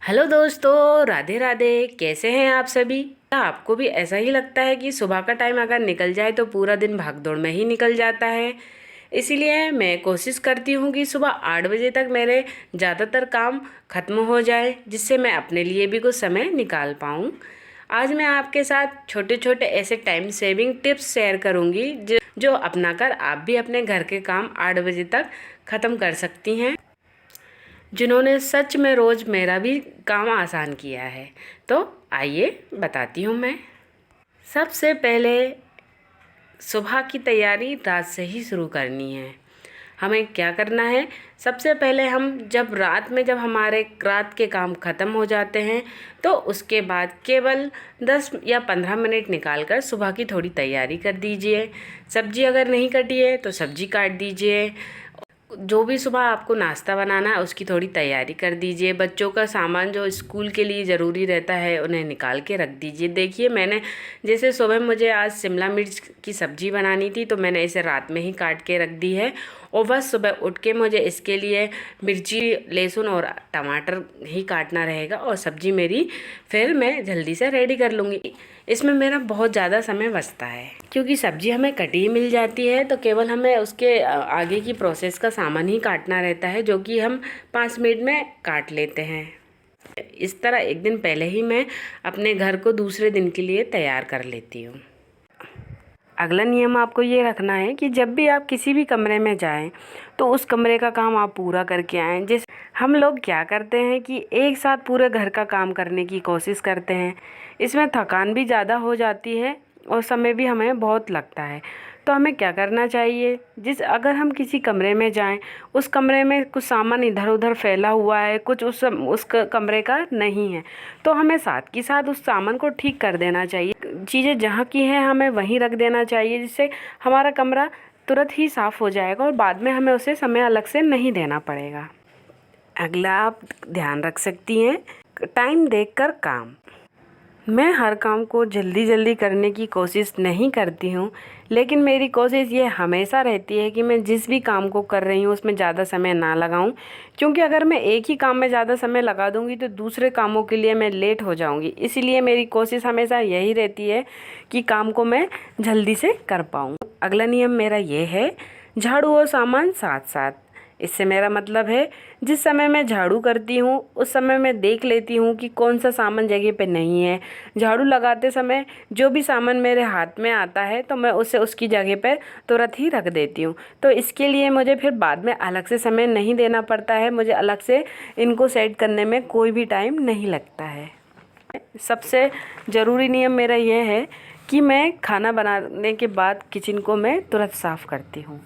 Hello दोस्तों, राधे राधे। कैसे हैं आप सभी? क्या आपको भी ऐसा ही लगता है कि सुबह का टाइम अगर निकल जाए तो पूरा दिन भागदौड़ में ही निकल जाता है? इसीलिए मैं कोशिश करती हूँ कि सुबह 8 बजे तक मेरे ज़्यादातर काम ख़त्म हो जाए, जिससे मैं अपने लिए भी कुछ समय निकाल पाऊँ। आज मैं आपके साथ छोटे छोटे ऐसे टाइम सेविंग टिप्स शेयर करूँगी जो अपनाकर आप भी अपने घर के काम 8 बजे तक ख़त्म कर सकती हैं, जिन्होंने सच में रोज़ मेरा भी काम आसान किया है। तो आइए बताती हूँ मैं। सबसे पहले सुबह की तैयारी रात से ही शुरू करनी है। हमें क्या करना है? सबसे पहले हम जब हमारे रात के काम ख़त्म हो जाते हैं तो उसके बाद केवल 10 या 15 मिनट निकाल कर सुबह की थोड़ी तैयारी कर दीजिए। सब्जी अगर नहीं कटी है तो सब्जी काट दीजिए। जो भी सुबह आपको नाश्ता बनाना है उसकी थोड़ी तैयारी कर दीजिए। बच्चों का सामान जो स्कूल के लिए ज़रूरी रहता है उन्हें निकाल के रख दीजिए। देखिए, मैंने जैसे सुबह मुझे आज शिमला मिर्च की सब्ज़ी बनानी थी तो मैंने इसे रात में ही काट के रख दी है, और बस सुबह उठ के मुझे इसके लिए मिर्ची, लहसुन और टमाटर ही काटना रहेगा और सब्ज़ी मेरी फिर मैं जल्दी से रेडी कर लूँगी। इसमें मेरा बहुत ज़्यादा समय बचता है क्योंकि सब्ज़ी हमें कटी ही मिल जाती है, तो केवल हमें उसके आगे की प्रोसेस का सामान ही काटना रहता है, जो कि हम 5 मिनट में काट लेते हैं। इस तरह एक दिन पहले ही मैं अपने घर को दूसरे दिन के लिए तैयार कर लेती हूँ। अगला नियम आपको ये रखना है कि जब भी आप किसी भी कमरे में जाएं तो उस कमरे का काम आप पूरा करके आएँ। जैसे हम लोग क्या करते हैं कि एक साथ पूरे घर का काम करने की कोशिश करते हैं, इसमें थकान भी ज़्यादा हो जाती है और समय भी हमें बहुत लगता है। तो हमें क्या करना चाहिए, अगर हम किसी कमरे में जाएं, उस कमरे में कुछ सामान इधर उधर फैला हुआ है, कुछ कमरे का नहीं है, तो हमें साथ के साथ उस सामान को ठीक कर देना चाहिए। चीज़ें जहाँ की हैं हमें वहीं रख देना चाहिए, जिससे हमारा कमरा तुरंत ही साफ़ हो जाएगा और बाद में हमें उसे समय अलग से नहीं देना पड़ेगा। अगला आप ध्यान रख सकती हैं, टाइम देखकर काम। मैं हर काम को जल्दी जल्दी करने की कोशिश नहीं करती हूँ, लेकिन मेरी कोशिश ये हमेशा रहती है कि मैं जिस भी काम को कर रही हूँ उसमें ज़्यादा समय ना लगाऊँ, क्योंकि अगर मैं एक ही काम में ज़्यादा समय लगा दूँगी तो दूसरे कामों के लिए मैं लेट हो जाऊँगी। इसीलिए मेरी कोशिश हमेशा यही रहती है कि काम को मैं जल्दी से कर पाऊँ। अगला नियम मेरा ये है, झाड़ू और सामान साथ साथ। इससे मेरा मतलब है, जिस समय मैं झाड़ू करती हूँ उस समय मैं देख लेती हूँ कि कौन सा सामान जगह पे नहीं है। झाड़ू लगाते समय जो भी सामान मेरे हाथ में आता है तो मैं उसे उसकी जगह पर तुरंत ही रख देती हूँ। तो इसके लिए मुझे फिर बाद में अलग से समय नहीं देना पड़ता है, मुझे अलग से इनको सेट करने में कोई भी टाइम नहीं लगता है। सबसे ज़रूरी नियम मेरा यह है कि मैं खाना बनाने के बाद किचन को मैं तुरंत साफ़ करती हूँ।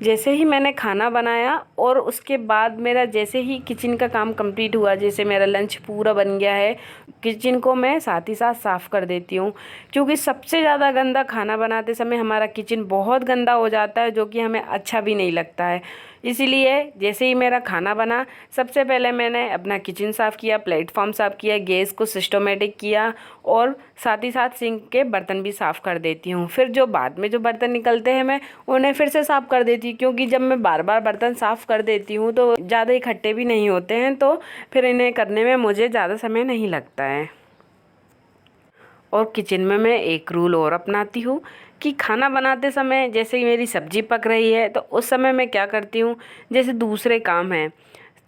जैसे ही मैंने खाना बनाया और उसके बाद मेरा जैसे ही किचन का काम कंप्लीट हुआ, जैसे मेरा लंच पूरा बन गया है, किचन को मैं साथ ही साथ साफ़ कर देती हूँ। क्योंकि सबसे ज़्यादा गंदा खाना बनाते समय हमारा किचन बहुत गंदा हो जाता है, जो कि हमें अच्छा भी नहीं लगता है। इसीलिए जैसे ही मेरा खाना बना, सबसे पहले मैंने अपना किचन साफ़ किया, प्लेटफॉर्म साफ़ किया, गैस को सिस्टमेटिक किया और साथ ही साथ सिंक के बर्तन भी साफ़ कर देती हूँ। फिर जो बाद में जो बर्तन निकलते हैं मैं उन्हें फिर से साफ़ कर देती हूँ, क्योंकि जब मैं बार बार बर्तन साफ़ कर देती हूँ तो ज़्यादा इकट्ठे भी नहीं होते हैं, तो फिर इन्हें करने में मुझे ज़्यादा समय नहीं लगता है। और किचन में मैं एक रूल और अपनाती हूँ कि खाना बनाते समय जैसे ही मेरी सब्ज़ी पक रही है तो उस समय मैं क्या करती हूँ, जैसे दूसरे काम हैं,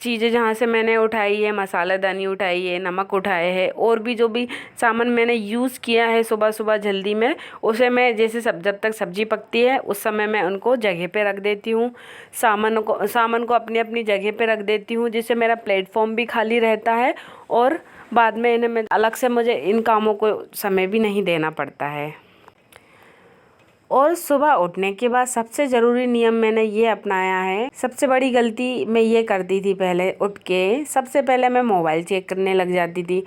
चीज़ें जहाँ से मैंने उठाई है, मसालादानी उठाई है, नमक उठाए है, और भी जो भी सामान मैंने यूज़ किया है सुबह सुबह जल्दी में, उसे मैं जैसे जब तक सब्ज़ी पकती है उस समय मैं उनको जगह पे रख देती हूँ। सामान को अपनी अपनी जगह पे रख देती हूँ, जिससे मेरा प्लेटफॉर्म भी खाली रहता है और बाद में इन्हें मैं अलग से मुझे इन कामों को समय भी नहीं देना पड़ता है। और सुबह उठने के बाद सबसे ज़रूरी नियम मैंने ये अपनाया है। सबसे बड़ी गलती मैं ये करती थी, पहले उठ के सबसे पहले मैं मोबाइल चेक करने लग जाती थी।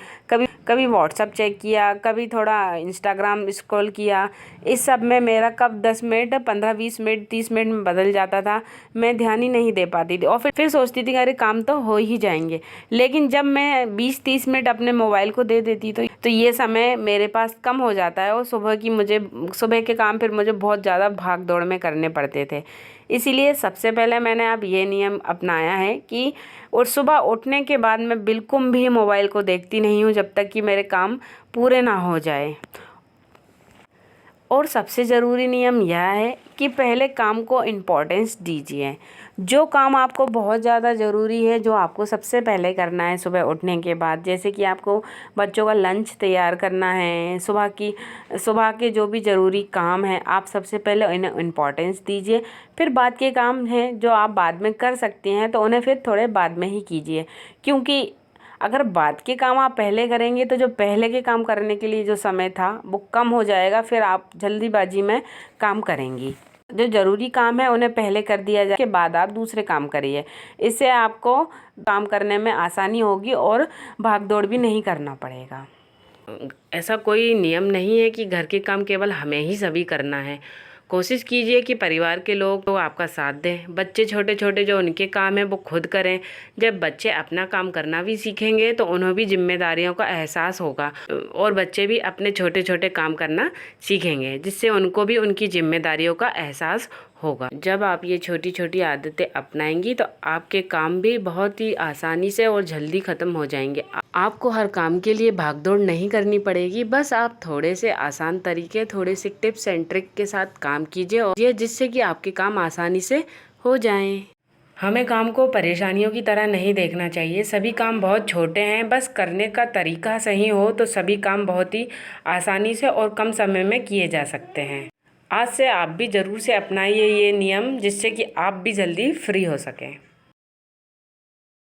कभी व्हाट्सअप चेक किया, कभी थोड़ा इंस्टाग्राम स्क्रॉल किया। इस सब में मेरा कब 10 मिनट, 15-20 मिनट, 30 मिनट में बदल जाता था, मैं ध्यान ही नहीं दे पाती थी। और फिर सोचती थी कि अरे काम तो हो ही जाएंगे, लेकिन जब मैं 20-30 मिनट अपने मोबाइल को दे देती तो ये समय मेरे पास कम हो जाता है और सुबह के काम फिर मुझे मुझे बहुत ज़्यादा भाग दौड़ में करने पड़ते थे। इसीलिए सबसे पहले मैंने अब ये नियम अपनाया है कि और सुबह उठने के बाद मैं बिल्कुल भी मोबाइल को देखती नहीं हूँ जब तक कि मेरे काम पूरे ना हो जाए। और सबसे ज़रूरी नियम यह है कि पहले काम को इम्पोर्टेंस दीजिए। जो काम आपको बहुत ज़्यादा ज़रूरी है, जो आपको सबसे पहले करना है सुबह उठने के बाद, जैसे कि आपको बच्चों का लंच तैयार करना है, सुबह के जो भी ज़रूरी काम हैं आप सबसे पहले इन्हें इम्पोर्टेंस दीजिए। फिर बाद के काम हैं जो आप बाद में कर सकती हैं तो उन्हें फिर थोड़े बाद में ही कीजिए, क्योंकि अगर बाद के काम आप पहले करेंगे तो जो पहले के काम करने के लिए जो समय था वो कम हो जाएगा, फिर आप जल्दीबाजी में काम करेंगी। जो ज़रूरी काम है उन्हें पहले कर दिया जाए, के बाद आप दूसरे काम करिए। इससे आपको काम करने में आसानी होगी और भाग दौड़ भी नहीं करना पड़ेगा। ऐसा कोई नियम नहीं है कि घर के काम केवल हमें ही सभी करना है। कोशिश कीजिए कि परिवार के लोग तो आपका साथ दें। बच्चे छोटे छोटे जो उनके काम है वो खुद करें। जब बच्चे अपना काम करना भी सीखेंगे तो उन्हें भी जिम्मेदारियों का एहसास होगा और बच्चे भी अपने छोटे छोटे काम करना सीखेंगे, जिससे उनको भी उनकी जिम्मेदारियों का एहसास होगा। जब आप ये छोटी छोटी आदतें अपनाएंगी तो आपके काम भी बहुत ही आसानी से और जल्दी ख़त्म हो जाएंगे। आपको हर काम के लिए भागदौड़ नहीं करनी पड़ेगी, बस आप थोड़े से आसान तरीके, थोड़े से टिप्स एंड ट्रिक के साथ काम कीजिए और ये जिससे कि आपके काम आसानी से हो जाएं। हमें काम को परेशानियों की तरह नहीं देखना चाहिए। सभी काम बहुत छोटे हैं, बस करने का तरीका सही हो तो सभी काम बहुत ही आसानी से और कम समय में किए जा सकते हैं। आज से आप भी ज़रूर से अपनाइए ये नियम, जिससे कि आप भी जल्दी फ्री हो सकें।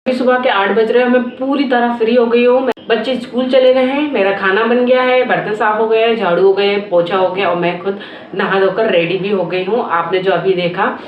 सुबह के 8 बज रहे हैं, मैं पूरी तरह फ्री हो गई हूँ। बच्चे स्कूल चले गए हैं, मेरा खाना बन गया है, बर्तन साफ हो गए, झाड़ू हो गए, पोछा हो गया और मैं खुद नहा धोकर रेडी भी हो गई हूँ। आपने जो अभी देखा,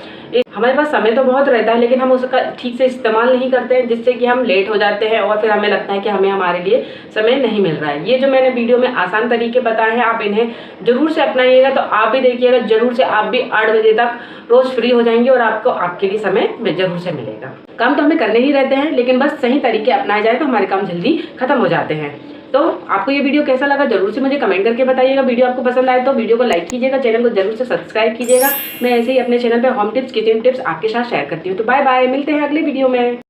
हमारे पास समय तो बहुत रहता है लेकिन हम उसका ठीक से इस्तेमाल नहीं करते हैं, जिससे कि हम लेट हो जाते हैं और फिर हमें लगता है कि हमारे लिए समय नहीं मिल रहा है। ये जो मैंने वीडियो में आसान तरीके बताए हैं, आप इन्हें जरूर से अपनाइएगा तो आप भी देखिएगा, जरूर से आप भी 8 बजे तक रोज फ्री हो जाएंगे और आपको आपके लिए समय जरूर से मिलेगा। काम तो हमें करने ही रहते हैं, लेकिन बस सही तरीके अपनाए जाए तो हमारे काम जल्दी खत्म हो जाते हैं। तो आपको ये वीडियो कैसा लगा जरूर से मुझे कमेंट करके बताइएगा। वीडियो आपको पसंद आए तो वीडियो को लाइक कीजिएगा, चैनल को जरूर से सब्सक्राइब कीजिएगा। मैं ऐसे ही अपने चैनल पे होम टिप्स, किचन टिप्स आपके साथ शेयर करती हूँ। तो बाय बाय, मिलते हैं अगले वीडियो में।